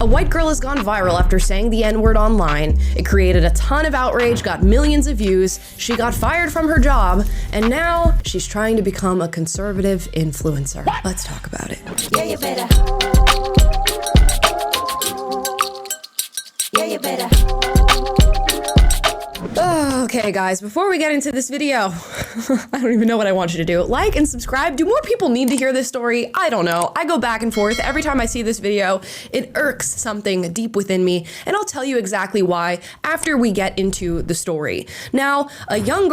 A white girl has gone viral after saying the N-word online. It created a ton of outrage, got millions of views, she got fired from her job, and now she's trying to become a conservative influencer. Let's talk about it. Yeah, you better. Yeah, you better. Okay guys, before we get into this video, I don't even know what I want you to do. Like and subscribe. Do more people need to hear this story? I don't know. I go back and forth. Every time I see this video, it irks something deep within me, and I'll tell you exactly why after we get into the story. Now, a young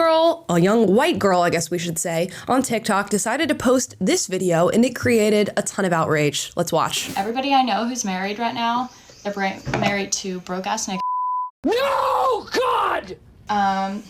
white girl, I guess we should say, on TikTok decided to post this video, and it created a ton of outrage. Let's watch. Everybody I know who's married right now, they're married to broke-ass niggas. No, God! And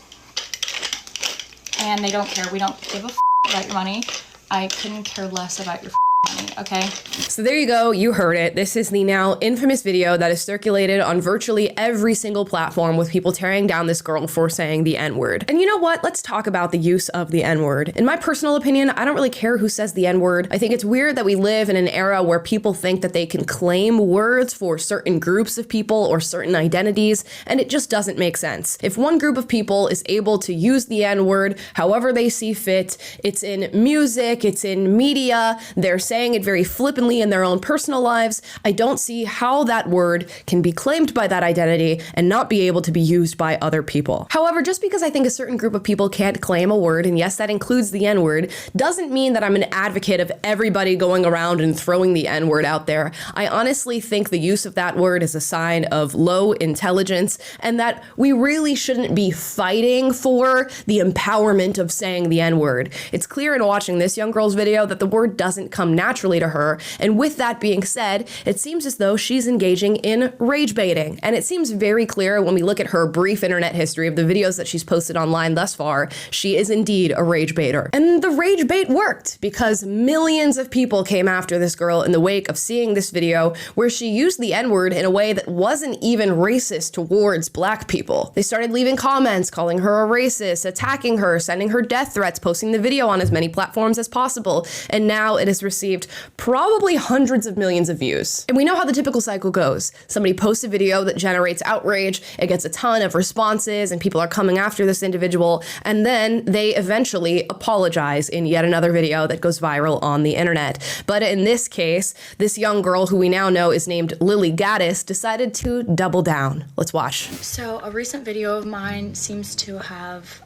they don't care. We don't give a about your money. I couldn't care less about your money, okay? So there you go, you heard it. This is the now infamous video that is circulated on virtually every single platform with people tearing down this girl for saying the N-word. And you know what? Let's talk about the use of the N-word. In my personal opinion, I don't really care who says the N-word. I think it's weird that we live in an era where people think that they can claim words for certain groups of people or certain identities, and it just doesn't make sense. If one group of people is able to use the N-word however they see fit, it's in music, it's in media, they're saying it very flippantly in their own personal lives, I don't see how that word can be claimed by that identity and not be able to be used by other people. However, just because I think a certain group of people can't claim a word, and yes, that includes the N-word, doesn't mean that I'm an advocate of everybody going around and throwing the N-word out there. I honestly think the use of that word is a sign of low intelligence, and that we really shouldn't be fighting for the empowerment of saying the N-word. It's clear in watching this young girl's video that the word doesn't come naturally to her, and with that being said, it seems as though she's engaging in rage baiting. And it seems very clear when we look at her brief internet history of the videos that she's posted online thus far, she is indeed a rage baiter. And the rage bait worked, because millions of people came after this girl in the wake of seeing this video where she used the N-word in a way that wasn't even racist towards black people. They started leaving comments calling her a racist, attacking her, sending her death threats, posting the video on as many platforms as possible, and now it has received probably hundreds of millions of views. And we know how the typical cycle goes. Somebody posts a video that generates outrage, it gets a ton of responses, and people are coming after this individual, and then they eventually apologize in yet another video that goes viral on the internet. But in this case, this young girl, who we now know is named Lily Gaddis, decided to double down. Let's watch. So a recent video of mine seems to have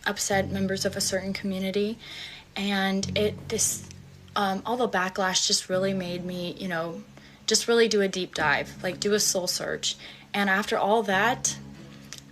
upset members of a certain community, and all the backlash just really made me, just really do a deep dive, like do a soul search. And after all that,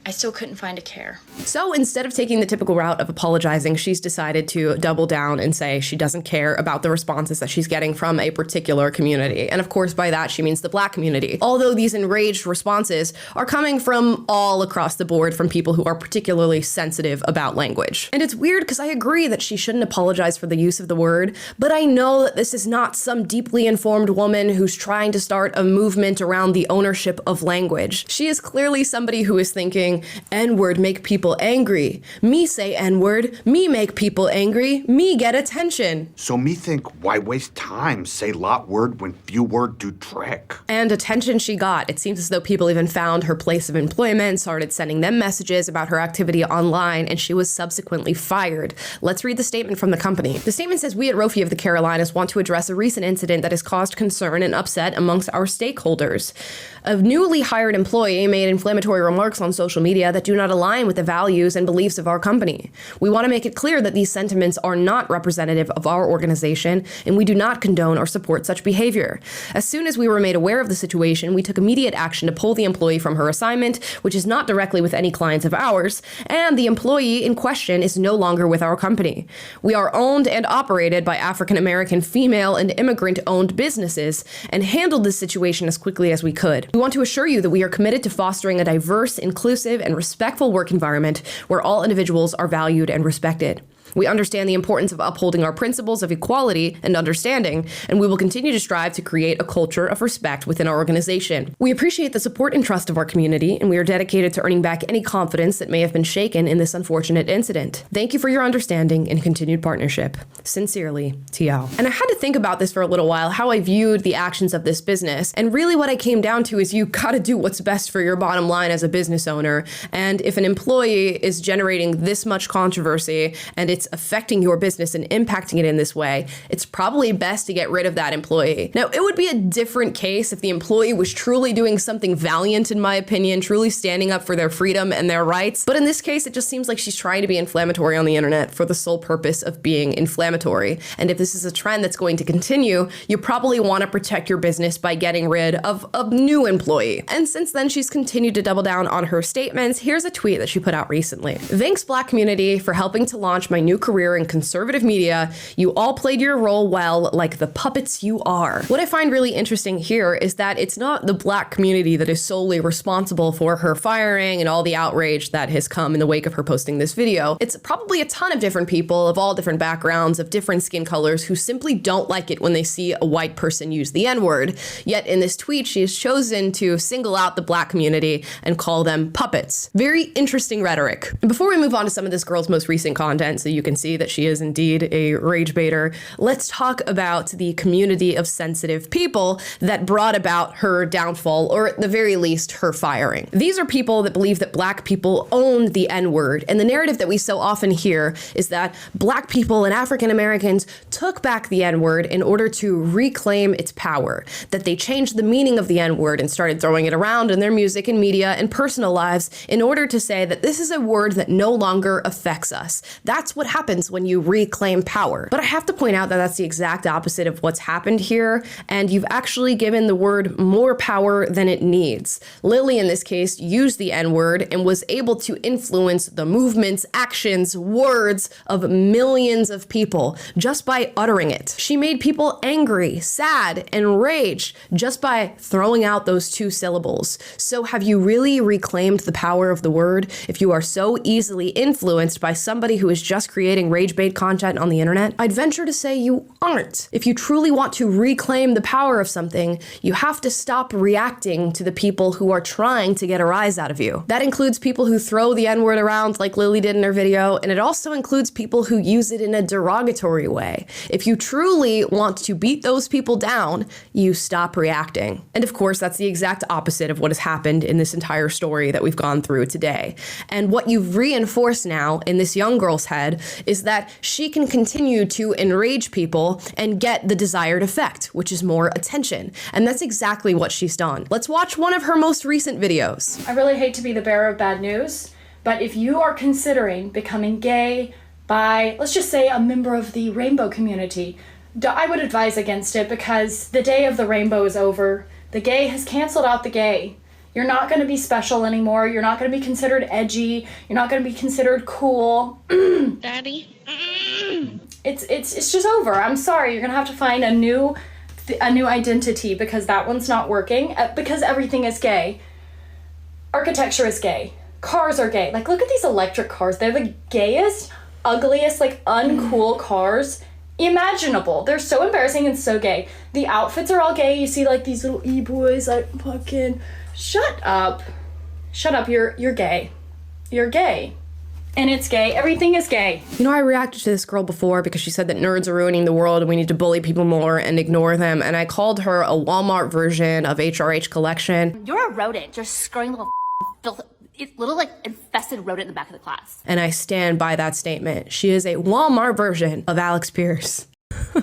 I still couldn't find a care. So instead of taking the typical route of apologizing, she's decided to double down and say she doesn't care about the responses that she's getting from a particular community. And of course, by that, she means the black community. Although these enraged responses are coming from all across the board from people who are particularly sensitive about language. And it's weird because I agree that she shouldn't apologize for the use of the word, but I know that this is not some deeply informed woman who's trying to start a movement around the ownership of language. She is clearly somebody who is thinking, N-word make people angry. Me say N-word, me make people angry, me get attention. So me think, why waste time? Say lot word when few word do trick. And attention she got. It seems as though people even found her place of employment, started sending them messages about her activity online, and she was subsequently fired. Let's read the statement from the company. The statement says, "We at Rofi of the Carolinas want to address a recent incident that has caused concern and upset amongst our stakeholders. A newly hired employee made inflammatory remarks on social media that do not align with the values and beliefs of our company. We want to make it clear that these sentiments are not representative of our organization, and we do not condone or support such behavior. As soon as we were made aware of the situation, we took immediate action to pull the employee from her assignment, which is not directly with any clients of ours, and the employee in question is no longer with our company. We are owned and operated by African American female and immigrant-owned businesses, and handled this situation as quickly as we could. We want to assure you that we are committed to fostering a diverse, inclusive, and respectful work environment where all individuals are valued and respected. We understand the importance of upholding our principles of equality and understanding, and we will continue to strive to create a culture of respect within our organization. We appreciate the support and trust of our community, and we are dedicated to earning back any confidence that may have been shaken in this unfortunate incident. Thank you for your understanding and continued partnership. Sincerely, Tiao. And I had to think about this for a little while, how I viewed the actions of this business, and really what I came down to is you gotta do what's best for your bottom line as a business owner, and if an employee is generating this much controversy and it's affecting your business and impacting it in this way, it's probably best to get rid of that employee. Now, it would be a different case if the employee was truly doing something valiant, in my opinion, truly standing up for their freedom and their rights. But in this case, it just seems like she's trying to be inflammatory on the internet for the sole purpose of being inflammatory. And if this is a trend that's going to continue, you probably want to protect your business by getting rid of a new employee. And since then, she's continued to double down on her statements. Here's a tweet that she put out recently. Thanks, Black community, for helping to launch my new career in conservative media. You all played your role well, like the puppets you are. What I find really interesting here is that it's not the Black community that is solely responsible for her firing and all the outrage that has come in the wake of her posting this video. It's probably a ton of different people of all different backgrounds, of different skin colors, who simply don't like it when they see a white person use the N-word. Yet in this tweet, she has chosen to single out the Black community and call them puppets. Very interesting rhetoric. And before we move on to some of this girl's most recent content, so you can see that she is indeed a rage baiter, let's talk about the community of sensitive people that brought about her downfall, or at the very least, her firing. These are people that believe that Black people own the N-word, and the narrative that we so often hear is that Black people and African Americans took back the N-word in order to reclaim its power, that they changed the meaning of the N-word and started throwing it around in their music and media and personal lives in order to say that this is a word that no longer affects us. That's what happens when you reclaim power. But I have to point out that that's the exact opposite of what's happened here, and you've actually given the word more power than it needs. Lily, in this case, used the N-word and was able to influence the movements, actions, words of millions of people just by uttering it. She made people angry, sad, enraged just by throwing out those two syllables. So have you really reclaimed the power of the word if you are so easily influenced by somebody who is just creating rage bait content on the internet? I'd venture to say you aren't. If you truly want to reclaim the power of something, you have to stop reacting to the people who are trying to get a rise out of you. That includes people who throw the N-word around like Lily did in her video, and it also includes people who use it in a derogatory way. If you truly want to beat those people down, you stop reacting. And of course, that's the exact opposite of what has happened in this entire story that we've gone through today. And what you've reinforced now in this young girl's head is that she can continue to enrage people and get the desired effect, which is more attention. And that's exactly what she's done. Let's watch one of her most recent videos. I really hate to be the bearer of bad news, but if you are considering becoming gay, bi, let's just say a member of the rainbow community, I would advise against it, because the day of the rainbow is over. The gay has canceled out the gay. You're not going to be special anymore. You're not going to be considered edgy. You're not going to be considered cool. Daddy. It's just over. I'm sorry. You're going to have to find a new identity, because that one's not working, because everything is gay. Architecture is gay. Cars are gay. Like, look at these electric cars. They're the gayest, ugliest, like, uncool cars imaginable. They're so embarrassing and so gay. The outfits are all gay. You see, like, these little e-boys, like, fucking... Shut up. Shut up. You're gay. You're gay. And it's gay. Everything is gay. You know, I reacted to this girl before because she said that nerds are ruining the world and we need to bully people more and ignore them. And I called her a Walmart version of HRH Collection. You're a rodent. You're a scurrying little little, like, infested rodent in the back of the class. And I stand by that statement. She is a Walmart version of Alex Pierce.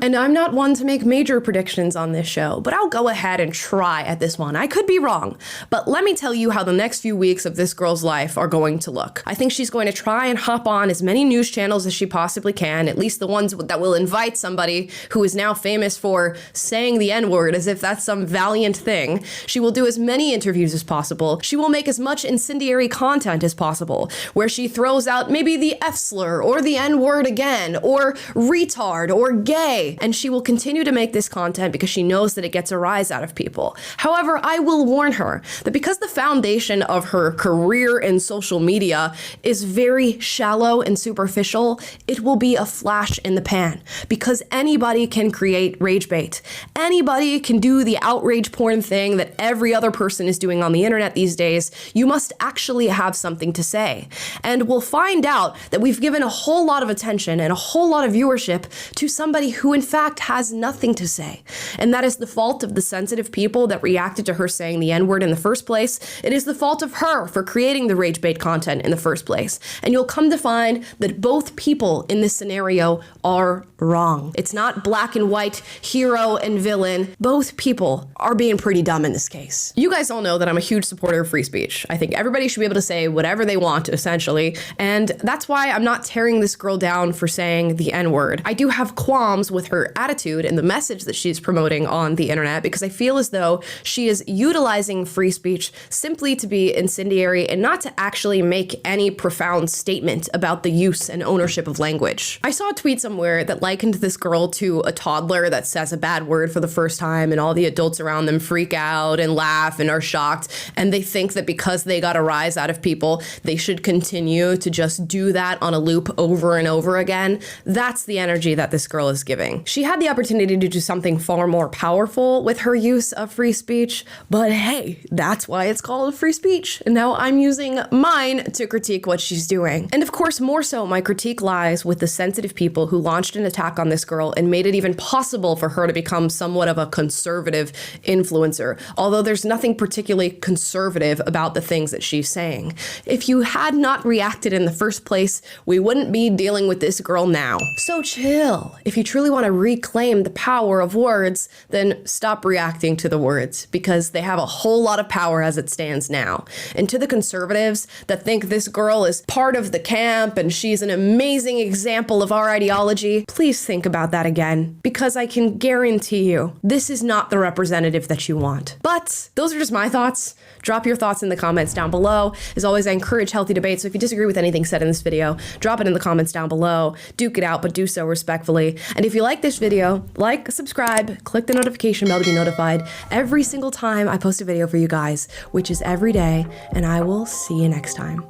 And I'm not one to make major predictions on this show, but I'll go ahead and try at this one. I could be wrong, but let me tell you how the next few weeks of this girl's life are going to look. I think she's going to try and hop on as many news channels as she possibly can, at least the ones that will invite somebody who is now famous for saying the N-word as if that's some valiant thing. She will do as many interviews as possible. She will make as much incendiary content as possible, where she throws out maybe the F slur or the N-word again, or retard or gay, day. And she will continue to make this content because she knows that it gets a rise out of people. However, I will warn her that because the foundation of her career in social media is very shallow and superficial, it will be a flash in the pan because anybody can create rage bait. Anybody can do the outrage porn thing that every other person is doing on the internet these days. You must actually have something to say. And we'll find out that we've given a whole lot of attention and a whole lot of viewership to somebody who in fact has nothing to say. And that is the fault of the sensitive people that reacted to her saying the N-word in the first place. It is the fault of her for creating the rage bait content in the first place. And you'll come to find that both people in this scenario are wrong. It's not black and white, hero and villain. Both people are being pretty dumb in this case. You guys all know that I'm a huge supporter of free speech. I think everybody should be able to say whatever they want, essentially. And that's why I'm not tearing this girl down for saying the N-word. I do have qualms with her attitude and the message that she's promoting on the internet because I feel as though she is utilizing free speech simply to be incendiary and not to actually make any profound statement about the use and ownership of language. I saw a tweet somewhere that likened this girl to a toddler that says a bad word for the first time and all the adults around them freak out and laugh and are shocked, and they think that because they got a rise out of people, they should continue to just do that on a loop over and over again. That's the energy that this girl is giving. She had the opportunity to do something far more powerful with her use of free speech, but hey, that's why it's called free speech. And now I'm using mine to critique what she's doing. And of course, more so, my critique lies with the sensitive people who launched an attack on this girl and made it even possible for her to become somewhat of a conservative influencer, although there's nothing particularly conservative about the things that she's saying. If you had not reacted in the first place, we wouldn't be dealing with this girl now. So chill. If you truly want to reclaim the power of words, then stop reacting to the words because they have a whole lot of power as it stands now. And to the conservatives that think this girl is part of the camp and she's an amazing example of our ideology, please think about that again, because I can guarantee you this is not the representative that you want. But those are just my thoughts. Drop your thoughts in the comments down below. As always, I encourage healthy debate, so if you disagree with anything said in this video, drop it in the comments down below. Duke it out, but do so respectfully. And if you like this video, like, subscribe, click the notification bell to be notified every single time I post a video for you guys, which is every day, and I will see you next time.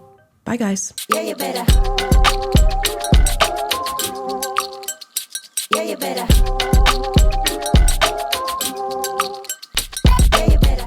Bye, guys. Yeah, you better.